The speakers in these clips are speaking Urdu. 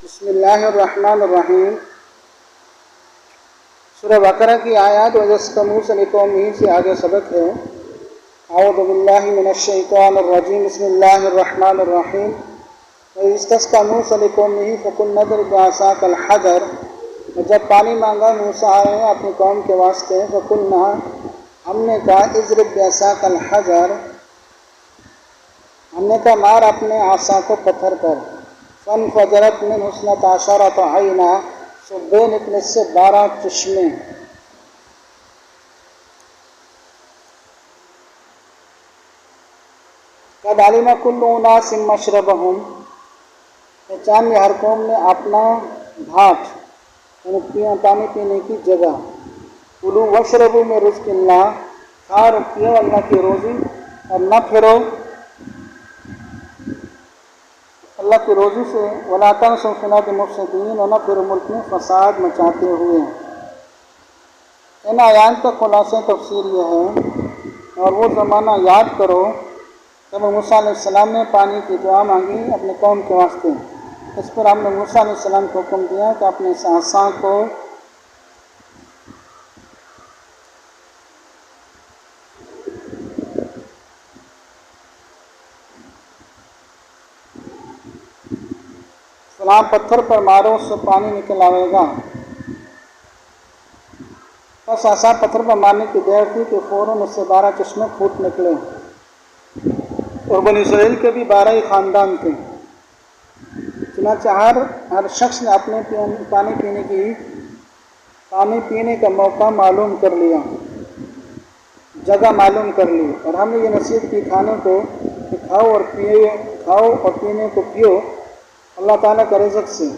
بسم اللہ الرحمن الرحیم۔ سورہ بقرہ کی آیات وَجَسْتَ مُوسَىٰ لِقَوْمِهِ سے آگے سبق ہے۔ اعوذ باللہ من الشیطان الرجیم، بسم اللہ الرحمن الرحیم۔ وَإِذِ اسْتَسْقَىٰ مُوسَىٰ لِقَوْمِهِ فَقُلْنَا اضْرِب بِّعَصَاكَ الْحَجَرَ، اور جب پانی مانگا موسیٰ نے اپنی قوم کے واسطے، فَقُلْنَا ہم نے کہا اضْرِب بِّعَصَاكَ الْحَجَرَ، ہم نے کہا مار اپنے عصا کو پتھر پر، فَانْفَجَرَتْ مِنْهُ اثْنَتَا عَشَرَةَ عَيْنًا، سو بے نکلے سے 12 چشمے۔ قَدْ عَلِمَ كُلُّ أُنَاسٍ مَّشْرَبَهُمْ، پہچان لی ہر قوم نے اپنا گھاٹ، یعنی پانی پینے کی جگہ۔ کُلُوا وَاشْرَبُوا مِن رِزْقِ اللَّهِ، کھاؤ اور پیو اللہ کی روزی، اور نہ پھرو اللہ کی روزی سے، وَلَا تَعْثَوْا فِي الْأَرْضِ مُفْسِدِينَ، اور نہ پھرو ملک میں فساد مچاتے ہوئے۔ ان آیات کا خلاصہ تفسیر یہ ہے، اور وہ زمانہ یاد کرو جب موسیٰ علیہ السلام نے پانی کی دعا مانگی اپنے قوم کے واسطے۔ اس پر ہم نے موسیٰ علیہ السلام کو حکم دیا کہ اپنے عصا کو فلاں پتھر پر مارو، اس سے پانی نکل آئے گا۔ بس عصا پتھر پر مارنے کی دیر تھی کہ فوراً اس سے 12 چشمے پھوٹ نکلے، اور بنی اسرائیل کے بھی 12 ہی خاندان تھے۔ چنانچہ ہر شخص نے اپنے پانی پینے کا موقع معلوم کر لیا، جگہ معلوم کر لی، اور ہم نے یہ نصیحت کی کھانے کو کہ کھاؤ اور پینے کو پیو اللہ تعالیٰ کا رزق سے،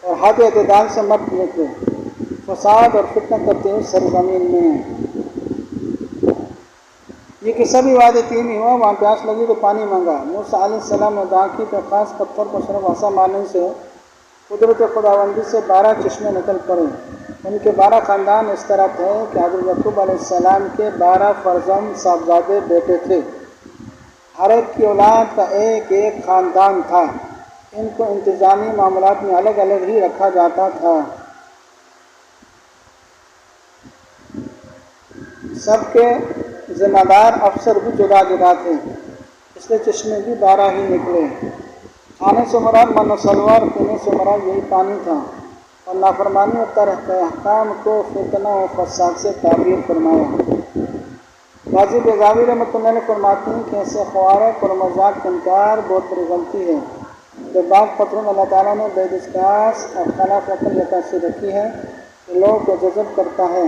اور حد اعتدال سے مت نکلو، فساد اور فتنہ کرتے ہوئے سرزمین میں۔ یہ قصہ بھی وعدے تین ہی ہوا، وہاں پیاس لگی تو پانی مانگا، موسیٰ علیہ السلام نے دعا کی تو خاص پتھر کو صرف عصا مارنے سے قدرت خداوندی سے 12 چشمے نکل پڑے۔ ان کے 12 خاندان اس طرح تھے کہ حضرت یعقوب علیہ السلام کے 12 فرزند صاحبزادے بیٹے تھے، ہر ایک کی اولاد کا ایک ایک خاندان تھا۔ ان کو انتظامی معاملات میں الگ الگ ہی رکھا جاتا تھا، سب کے ذمہ دار افسر بھی جدا جدا تھے، اس لیے چشمے بھی 12 ہی نکلے۔ کھانے سے مراد من و سلوہ، اور پینے سے مراد یہی پانی تھا، اور نافرمانی اور ترک احکام کو فتنہ و فساد سے تعبیر فرمایا۔ قاضی بیضاوی رحمۃ اللہ علیہ فرماتے ہیں کہ ایسے خوارق اور مذاق کا انکار بہت بڑی غلطی ہے۔ کہ بعض پتھروں میں اللہ تعالیٰ نے بے دستاس اور خلاف عقل یہ تاثیر رکھی ہے کہ لوگوں کو جذب کرتا ہے،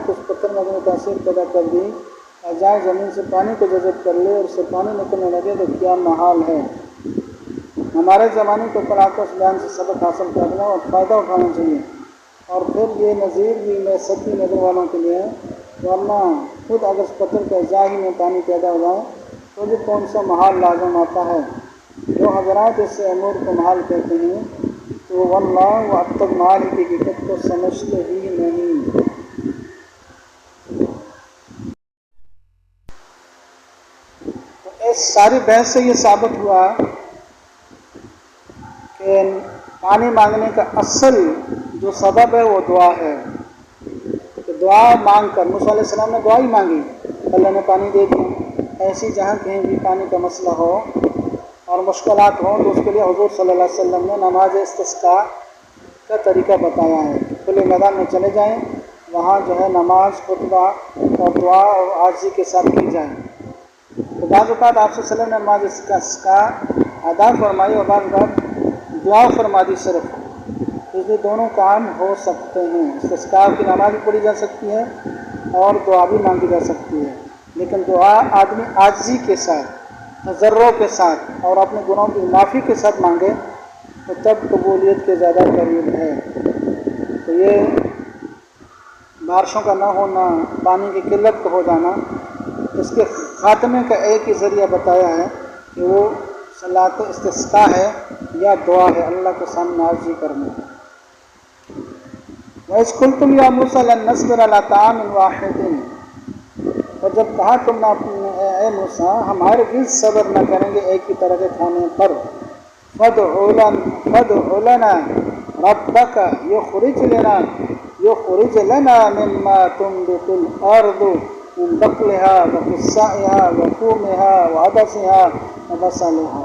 کچھ پتھر میں تاثیر پیدا کر دی، اور جائے زمین سے پانی کو جذب کر لے اور اس سے پانی نکلنے لگے تو کیا محال ہے۔ ہمارے زمانے کو قرآن اس بیان سے سبق حاصل کرنا اور فائدہ اٹھانا چاہیے، اور پھر یہ نظیر بھی میں سچی نظر والوں کے لیے ہے، ورنہ خود اگر اس پتھر کے ظاہر میں پانی پیدا ہوا تو بھی کون سا محال لازم آتا ہے۔ جو حضرات اس سے امور کو محال کہتے ہیں تو واللہ وہ اب تک محال کی حقیقت کو سمجھتے ہی نہیں۔ تو اس ساری بحث سے یہ ثابت ہوا کہ پانی مانگنے کا اصل جو سبب ہے وہ دعا ہے۔ کہ دعا مانگ کر موسیٰ علیہ السلام نے دعا ہی مانگی، اللہ نے پانی دے دیا۔ ایسی جہاں کہیں بھی پانی کا مسئلہ ہو اور مشکلات ہوں تو اس کے لیے حضور صلی اللہ علیہ وسلم نے نماز استسقاء کا طریقہ بتایا ہے۔ کھلے میدان میں چلے جائیں، وہاں جو ہے نماز، خطبہ اور دعا اور عاجزی کے ساتھ کی جائے۔ تو بعض اوقات آپ صلی اللہ علیہ وسلم نے نماز استسقاء ادا فرمائی اور بعض اوقات دعا فرما دی صرف، اس لیے دونوں کام ہو سکتے ہیں۔ استسقاء کی نماز بھی پڑھی جا سکتی ہے اور دعا بھی مانگی جا سکتی ہے، لیکن دعا آدمی عاجزی کے ساتھ، تضرع کے ساتھ اور اپنے گناہوں کی معافی کے ساتھ مانگے تو تب قبولیت کے زیادہ قریب ہے۔ تو یہ بارشوں کا نہ ہونا، پانی کی قلت کا ہو جانا، اس کے خاتمے کا ایک ہی ذریعہ بتایا ہے کہ وہ صلاۃ استسقاء ہے یا دعا ہے، اللہ کے سامنے عاجزی کرنا۔ وَإِذْ قُلْتُمْ يَا مُوسَىٰ لَن نَّصْبِرَ عَلَىٰ طَعَامٍ وَاحِدٍ، اور جب کہا تم نے اے موسیٰ ہم ہرگز صبر نہ کریں گے ایک ہی طرح کے کھانے پر، فادع لنا ربك يخرج لنا مما تنبت الأرض من بقلها وقثائها وفومها وعدسها وبصلها.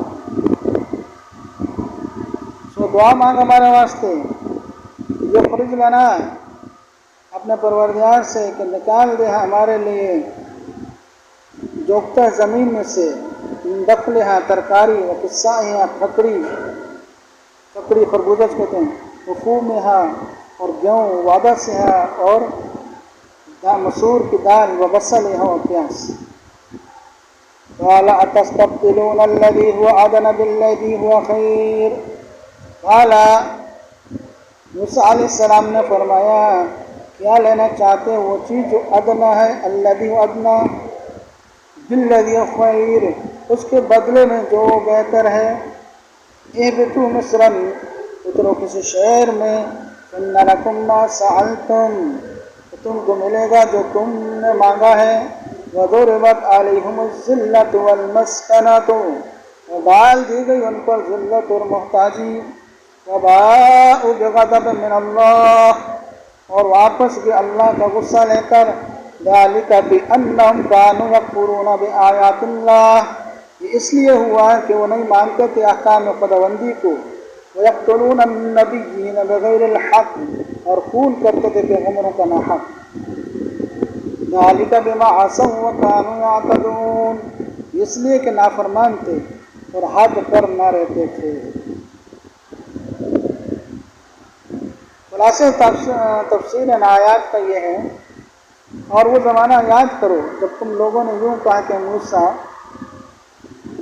سو دعا مانگ ہمارے واسطے، یخرج لنا، اپنے پروردگار سے کہ نکال دے ہمارے لیے جوگتا زمین میں سے، من بقلها ترکاری، وقثائها ککڑی خربوزہ کہتے ہیں، وفومها اور گیہوں، وعدسها اور مسور کی دال، وبصلها اور پیاز. قال اتستبدلون الذي هو ادنى بالذي هو خير. قال موسیٰ علیہ السلام نے فرمایا کیا لینا چاہتے ہیں وہ چیز جو ادنا ہے، الذي هو ادنا بالذي هو خیر، اس کے بدلے میں جو بہتر ہے. اہبطوا مصرا، اترو کسی شہر میں، ان لکم ما سألتم، تم کو ملے گا جو تم نے مانگا ہے. وضربت علیہم الذلۃ والمسکنۃ، ڈال دی گئی ان پر ذلت اور محتاجی. وباءوا بغضب من اللہ، اور واپس بھی اللہ کا غصہ لے کر. ذلک بأنہم کانوا یکفرون بآیات اللہ، یہ اس لیے ہوا کہ وہ نہیں مانتے تھے احکام خداوندی کو. وَيَقْتُلُونَ النَّبِيِّينَ بِغَيْرِ الْحَقِّ، اور خون کرتے تھے پیغمبروں کا ناحق. ذَلِكَ بِمَا عَصَوْا وَكَانُوا يَعْتَدُونَ، اس لیے کہ نافرمان تھے اور حد پر نہ رہتے تھے. خلاصہ تفسیر ان آیات کا یہ ہے، اور وہ زمانہ یاد کرو جب تم لوگوں نے یوں کہا کہ موسیٰ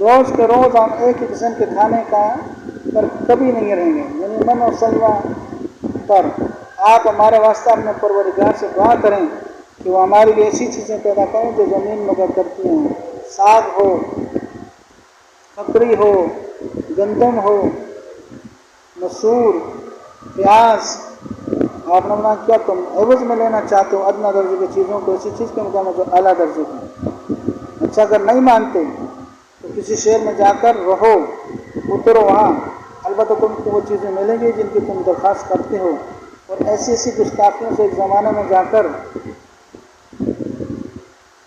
روز کے روز ہم ایک ہی قسم کے کھانے کا پر کبھی نہیں رہیں گے، یعنی من و سلوہ پر. آپ ہمارے واسطہ اپنے پروردگار سے دعا کریں کہ وہ ہماری لیے ایسی چیزیں پیدا کریں جو زمین میں اگا کرتی ہیں، ساگ ہو، ککڑی ہو، گندم ہو، مسور، پیاز. آپ نے منع کیا تم عوض میں لینا چاہتے ہو ادنا درجے کی چیزوں کو، ایسی چیز کے مقام جو اعلیٰ درجے کی. اچھا اگر نہیں مانتے تو کسی شہر میں جا کر رہو، اترو وہاں، البتہ تم کو وہ چیزیں ملیں گی جن کی تم درخواست کرتے ہو. اور ایسی گستاخیوں سے ایک زمانے میں جا کر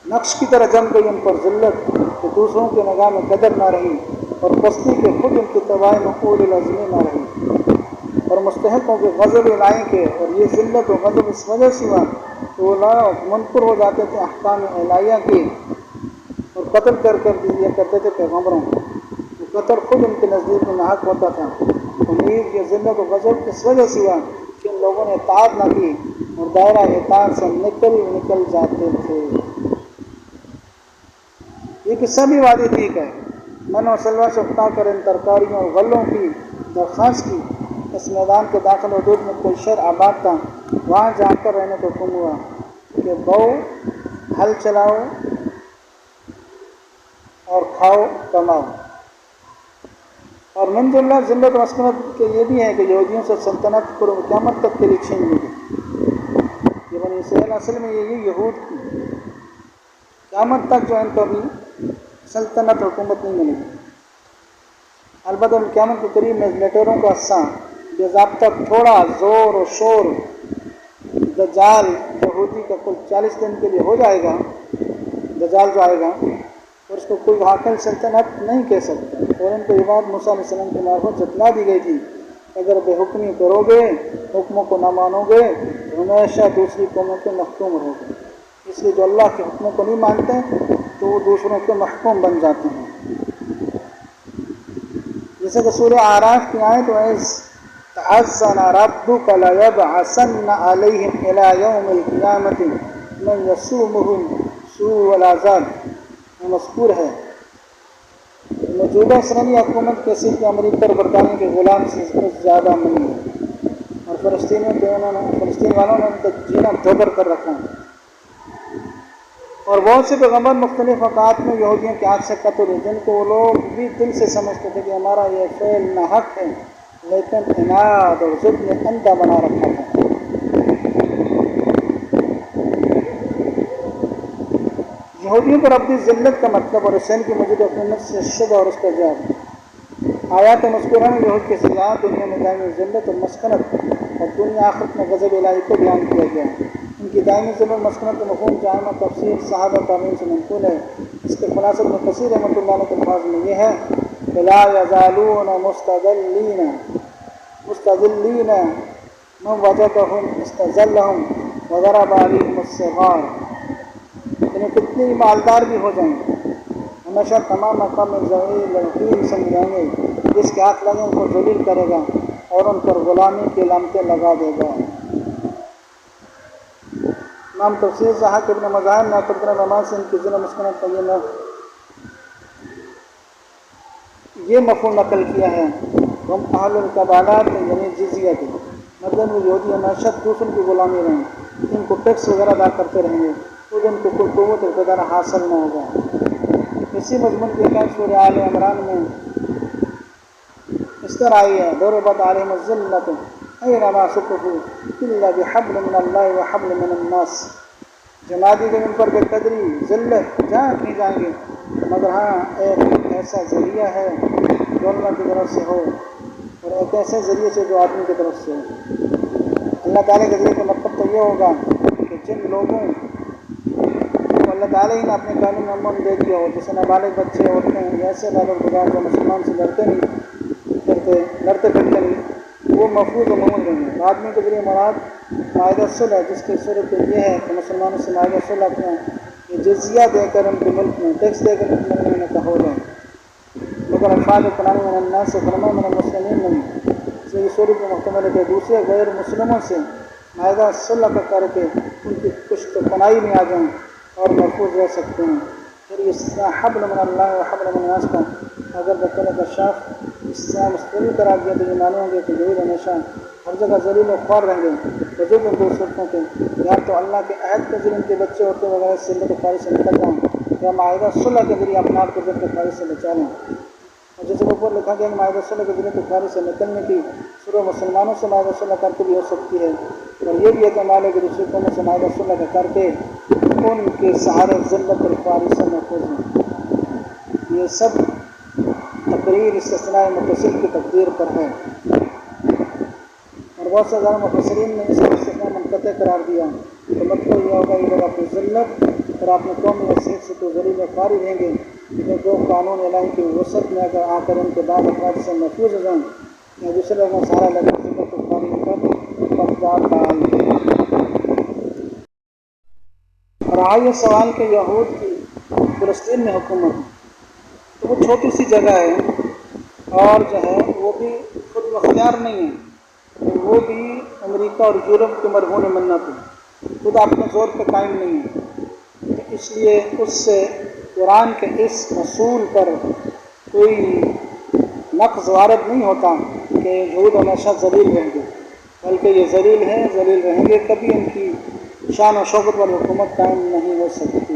نقش کی طرح جم گئی ان پر ذلت کہ دوسروں کے نگاہ میں قدر نہ رہی، اور پستی کے خود ان کی تباہی میں اول العظمی نہ رہی، اور مستحقوں کے غضب الہی کے. اور یہ ذلت و غضب اس وجہ سے ہوا کہ وہ منکر ہو جاتے تھے احکام الہیہ کی، اور قتل کر دیا کرتے تھے پیغمبروں کو. قتل خود ان کے نزدیک میں ناحق ہوتا تھا. امید یہ ذلت و غضب اس وجہ سے ہوا کہ ان لوگوں نے اطاعت نہ کی اور دائرہ اطاعت سے نکل جاتے تھے. یہ قصہ بھی واضح ٹھیک ہے. من و سلوہ سے اکتا کر ان ترکاریوں اور غلوں کی درخواست کی. اس میدان کے داخل حدود میں کوئی شہر آباد تھا، وہاں جا کر رہنے کو حکم ہوا کہ بہو، ہل چلاؤ اور کھاؤ کماؤ. اور من اللہ ذلت و مسکنت کے یہ بھی ہے کہ یہودیوں سے سلطنت پر قیامت تک کے لیے چھین لی گئی. یہ بنی اسرائیل اصل میں یہ یہود کی قیامت تک جو ان کو بھی سلطنت حکومت نہیں ملے گی. البتہ ان قیامت کے قریب میں لیٹروں کا حصہ بے ضابطہ تھوڑا زور و شور دجال یہودی کا کل 40 دن کے لیے ہو جائے گا. دجال جو آئے گا اور اس کو کوئی حاکم سلطنت نہیں کہہ سکتا. اور ان کو یہ بات موسیٰ علیہ السلام کی معرفت جتلا دی گئی تھی اگر بے حکمی کرو گے، حکموں کو نہ مانو گے تو ہمیشہ دوسری قوموں کے محکوم رہو گے. اس لیے جو اللہ کے حکموں کو نہیں مانتے تو وہ دوسروں کے محکوم بن جاتے ہیں. جیسے کہ سورہ اعراف کی آیت وَإِذْ تَعَذَّنَ رَبُّكَ لَيَبْعَثَنَّ عَلَيْهِمْ إِلَى يَوْمِ الْقِيَامَةِ مَنْ يَسُومُهُمْ سُوءَ الْعَذَابِ یہ مذکور ہے. موجودہ اسرائیلی حکومت کیسی کہ امریکہ اور برطانیہ کے غلام سے زیادہ نہیں ہے، اور فلسطین والوں نے ان کا جینا دوبر کر رکھا ہے. اور بہت سے پیغمبر مختلف اوقات میں یہودیوں کے ہاتھ سے قتل ہوئے جن کو وہ لوگ بھی دل سے سمجھتے تھے کہ ہمارا یہ فعل ناحق ہے، لیکن عناد اور ضد نے اندھا بنا رکھا تھا. یہودیوں پر اپنی ذلت کا مطلب اور حسین کی موجودہ حکومت سے شبہ اور استحجاب. آیات مذکورہ میں یہود کے سزا دنیا میں دائمی ذلت اور مسکنت اور دنیا آخرت میں غضب الہی کو بیان کیا گیا ہے۔ ان کی دائمی ذلت مسکنت کا مفہوم جامع تفسیر صحابہ تعلیم سے منقول ہے۔ اس کے خلاصہ ابن کثیر رحمۃ اللہ علیہ کے الفاظ میں یہ ہے کہ لا یزالون مستذلین من وجدهم استذلهم وضرب عليهم الصغار، یعنی کتنے مالدار بھی ہو جائیں ہمیشہ تمام مقام ذلیل لعین سمجھائیں گے، جس کے ہاتھ لگے ان کو ذلیل کرے گا اور ان پر غلامی کی علامتیں لگا دے گا۔ امام تفسیر ضحاک ابن مزاحم نے تبصرہ نماز سے ان کی ذل مسکنت کا یہ مفہوم نقل کیا ہے۔ ہم اہل القبالات یعنی جزیت، مطلب وہ یہودی ہمیشہ دوسروں کی غلامی رہیں، ان کو ٹیکس وغیرہ ادا کرتے رہیں گے تو ان کو کوئی قوت اقتدار حاصل نہ ہوگا۔ اسی مضمون کی ایک سورہ آل عمران میں اس طرح آئی ہے ضربت علیہم الذلۃ اینما ثقفوا الا بحبل من اللہ وحبل من الناس، جما دی گئی ان پر بے قدری ذلت جہاں کہیں جائیں گے مگر ہاں ایک ایسا ذریعہ ہے جو اللہ کی طرف سے ہو اور ایک ایسے ذریعے سے جو آدمی کی طرف سے ہو۔ اللہ تعالیٰ کے ذریعے کا مطلب تو یہ ہوگا کہ جن لوگوں کو اللہ تعالیٰ ہی نے اپنے قانون میں امن دے دیا ہو، جیسے نابالغ بچے عورتیں ایسے عبادت گزار جو مسلمان سے لڑتے پھرتے نہیں، وہ محفوظ و مامون رہیں گے۔ آدمی کے ذریعے مراد معاہدہ صلح، جس کی صورت یہ ہے کہ مسلمانوں سے معاہدہ صلح کریں، یہ جزیہ دے کر ان کے ملک میں ٹیکس دے کر ان کا ہو جائے، مگر الفاظ قرآن من الناس سے فرما من المسلمین نہیں، اس لیے یہ صورت میں محتمل ہے کہ دوسرے غیر مسلموں سے معاہدہ صلح کر کے ان کی کچھ تو پناہی میں آ جائیں اور محفوظ رہ سکتے ہیں۔ پھر اس طرح حبل من اللہ و حبل من الناس کا اگر بطور کا شاخ اس طرح مستقل قرار دیا تو یہ مانے ہوں گے کہ یہود ہمیشہ ہر جگہ ذلیل و خوار رہیں گے وجود ان دو صورتوں کے، یا تو اللہ کے عہد کے ذریعے ان کے بچے عورتیں وغیرہ سے ذلت و خواری سے نکل جائیں، یا معاہدہ صلح کے ذریعے اپنے آپ کو ذلت و خواری سے بچا لیں۔ اور جیسے اوپر لکھا گیا کہ معاہدہ صلح کے ذریعے بخاری سے نکلنے کی صورت مسلمانوں سے معاہدہ صلح کر کے بھی ہو سکتی ہے، اور یہ بھی احتمال ہے کہ دوسری قوموں سے معاہدہ صلح کر کے ان کے سہارے ذلت اور خواری سے محفوظ ہیں۔ یہ سب تقریر استثناء متصل کی تقدیر پر ہے، اور بہت سے زیادہ مفسرین نے اس کو استثناء منقطع قرار دیا، تو مطلب یہ ہوگا کہ جب اپنی ذلت اور اپنے قومی حیثیت سے تو ذلیل و خواری رہیں گے، جو دو قانون الہی کی وسعت میں اگر آ کر ان کے بعد افراد سے محفوظ ہو جائیں یا دوسرے لوگوں سہارا لگے ذلت و خواری پر پردار ڈال۔ اور آئیے سوال کہ یہود کی فلسطین میں حکومت، تو وہ چھوٹی سی جگہ ہے اور جو ہے وہ بھی خود مختار نہیں ہے، وہ بھی امریکہ اور یورپ کے مرہون منت ہے، خود اپنے زور پہ قائم نہیں ہے، تو اس لیے اس سے قرآن کے اس اصول پر کوئی نقض وارد نہیں ہوتا کہ یہود ہمیشہ ذلیل رہیں گے، بلکہ یہ ذلیل ہیں، ذلیل رہیں گے، کبھی ان کی شان و شوکت پر حکومت قائم نہیں ہو سکتی۔